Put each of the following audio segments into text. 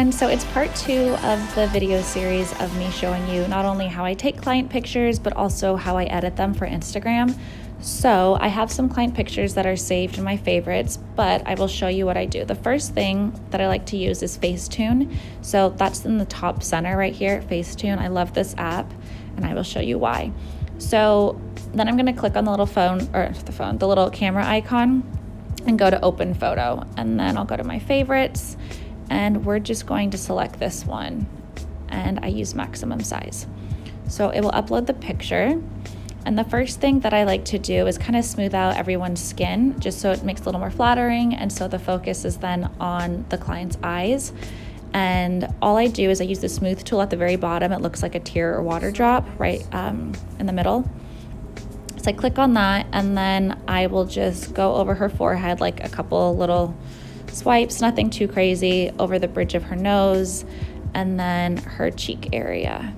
everyone. So it's part 2 of the video series of me showing you not only how I take client pictures, but also how I edit them for Instagram. So I have some client pictures that are saved in my favorites, but I will show you what I do. The first thing that I like to use is Facetune. So that's in the top center right here, Facetune. I love this app, and I will show you why. So then I'm gonna click on the little the little camera icon and go to open photo. And then I'll go to my favorites, and we're just going to select this one. And I use maximum size. So it will upload the picture. And the first thing that I like to do is kind of smooth out everyone's skin, just so it makes it a little more flattering, and so the focus is then on the client's eyes. And all I do is I use the smooth tool at the very bottom. It looks like a tear or water drop right in the middle. So I click on that, and then I will just go over her forehead, like a couple little swipes, nothing too crazy, over the bridge of her nose, and then her cheek area,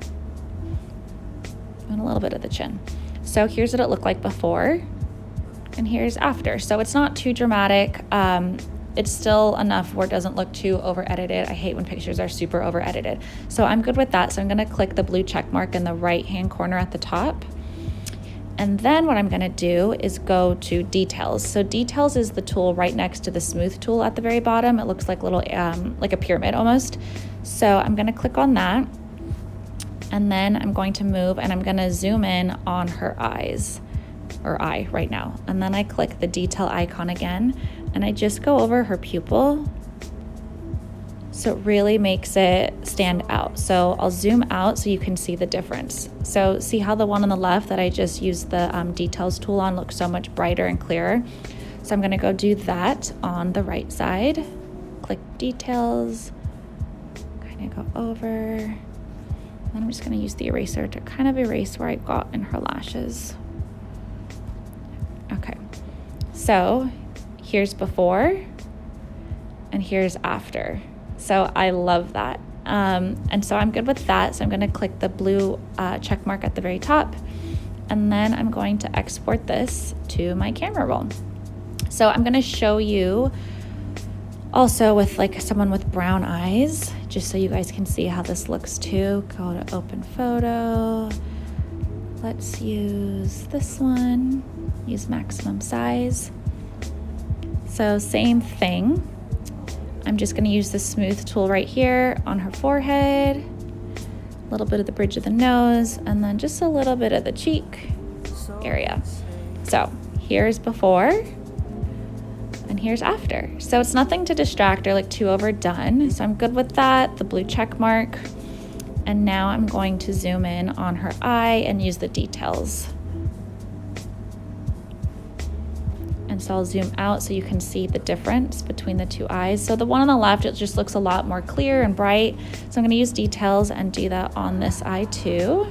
and a little bit of the chin. So here's what it looked like before, and here's after. So it's not too dramatic. It's still enough where it doesn't look too over edited. I hate when pictures are super over edited. So I'm good with that. So I'm gonna click the blue check mark in the right hand corner at the top. And then what I'm gonna do is go to details. So details is the tool right next to the smooth tool at the very bottom. It looks like little, like a pyramid almost. So I'm gonna click on that. And then I'm going to move, and I'm gonna zoom in on her eyes, or eye right now. And then I click the detail icon again, and I just go over her pupil. So it really makes it stand out. So I'll zoom out so you can see the difference. So see how the one on the left that I just used the details tool on looks so much brighter and clearer. So I'm gonna go do that on the right side. Click details, kind of go over. And I'm just gonna use the eraser to kind of erase where I got in her lashes. Okay, so here's before, and here's after. So I love that. And so I'm good with that. So I'm gonna click the blue check mark at the very top, and then I'm going to export this to my camera roll. So I'm gonna show you also with like someone with brown eyes, just so you guys can see how this looks too. Go to open photo. Let's use this one, use maximum size. So same thing. I'm just gonna use the smooth tool right here on her forehead, a little bit of the bridge of the nose, and then just a little bit of the cheek area. So here's before, and here's after. So it's nothing to distract or like too overdone. So I'm good with that, the blue check mark. And now I'm going to zoom in on her eye and use the details. And so I'll zoom out so you can see the difference between the two eyes. So the one on the left, it just looks a lot more clear and bright. So I'm gonna use details and do that on this eye too.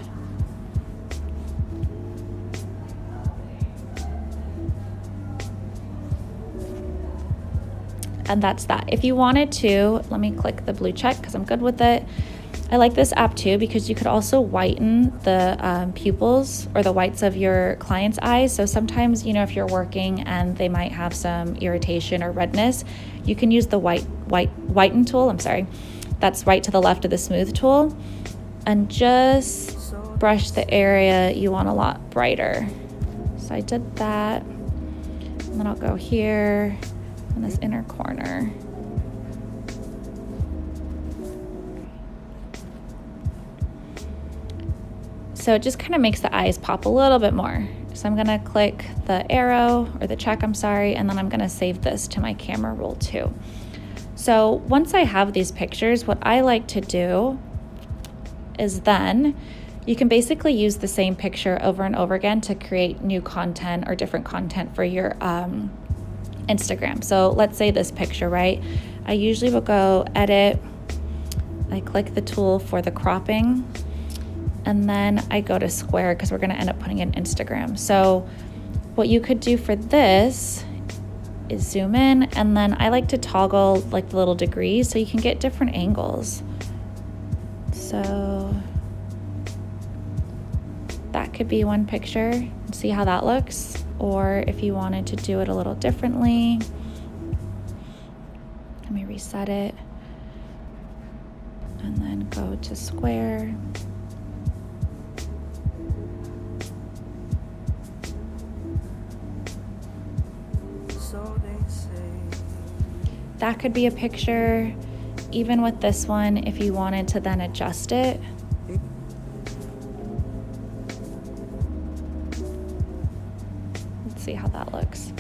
And that's that. If you wanted to, let me click the blue check because I'm good with it. I like this app too because you could also whiten the pupils or the whites of your client's eyes. So sometimes, you know, if you're working and they might have some irritation or redness, you can use the whiten tool, that's right to the left of the smooth tool, and just brush the area you want a lot brighter. So I did that, and then I'll go here in this inner corner. So it just kind of makes the eyes pop a little bit more. So I'm gonna click the arrow, or the check, and then I'm gonna save this to my camera roll too. So once I have these pictures, what I like to do is then you can basically use the same picture over and over again to create new content or different content for your Instagram. So let's say this picture, right? I usually will go edit, I click the tool for the cropping, and then I go to square because we're gonna end up putting it in Instagram. So what you could do for this is zoom in, and then I like to toggle like the little degrees so you can get different angles. So that could be one picture, and see how that looks. Or if you wanted to do it a little differently, let me reset it. to square. That could be a picture. Even with this one, if you wanted to then adjust it. Let's see how that looks.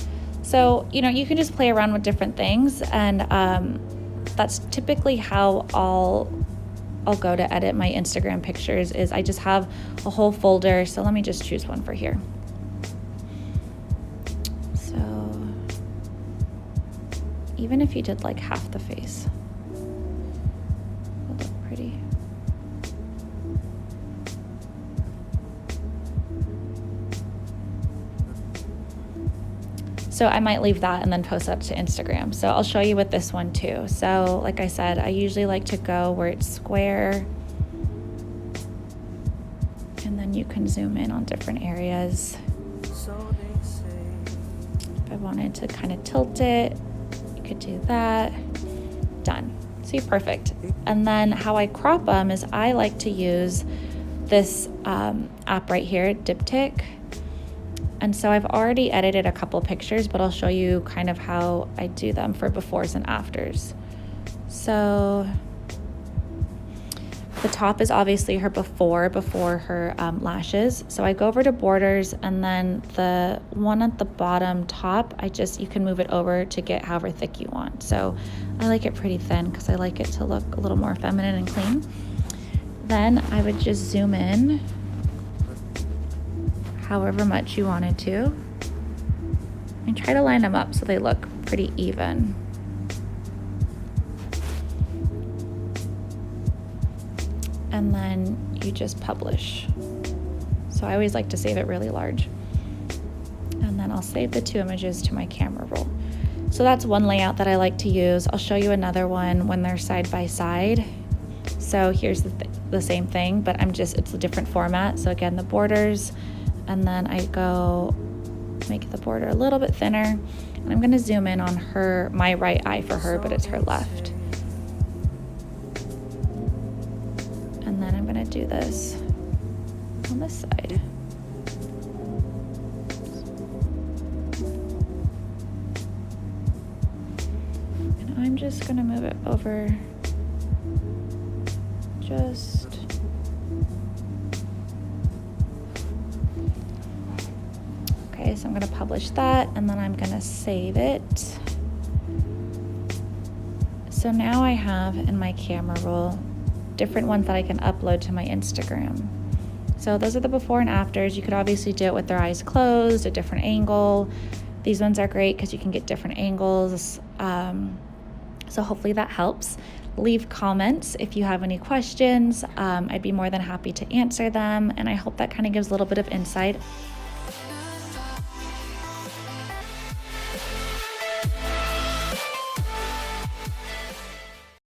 So, you know, you can just play around with different things, and that's typically how I'll go to edit my Instagram pictures. Is I just have a whole folder. So let me just choose one for here. So even if you did like half the face, it'll look pretty. So I might leave that and then post that to Instagram. So I'll show you with this one too. So like I said, I usually like to go where it's square, and then you can zoom in on different areas. If I wanted to kind of tilt it, you could do that. Done. See, perfect. And then how I crop them is I like to use this app right here, Diptych. And so I've already edited a couple pictures, but I'll show you kind of how I do them for befores and afters. So the top is obviously her before her lashes. So I go over to borders, and then the one at the bottom top, you can move it over to get however thick you want. So I like it pretty thin because I like it to look a little more feminine and clean. Then I would just zoom in however much you wanted to, and try to line them up so they look pretty even. And then you just publish. So I always like to save it really large. And then I'll save the 2 images to my camera roll. So that's one layout that I like to use. I'll show you another one when they're side by side. So here's the same thing, but it's a different format. So again, the borders, and then I go make the border a little bit thinner, and I'm gonna zoom in on my right eye for her, but it's her left. And then I'm gonna do this on this side. And I'm just gonna move it over just okay. So I'm gonna publish that, and then I'm gonna save it. So now I have in my camera roll different ones that I can upload to my Instagram. So those are the before and afters. You could obviously do it with their eyes closed, a different angle. These ones are great because you can get different angles. So hopefully that helps. Leave comments if you have any questions. I'd be more than happy to answer them, and I hope that kind of gives a little bit of insight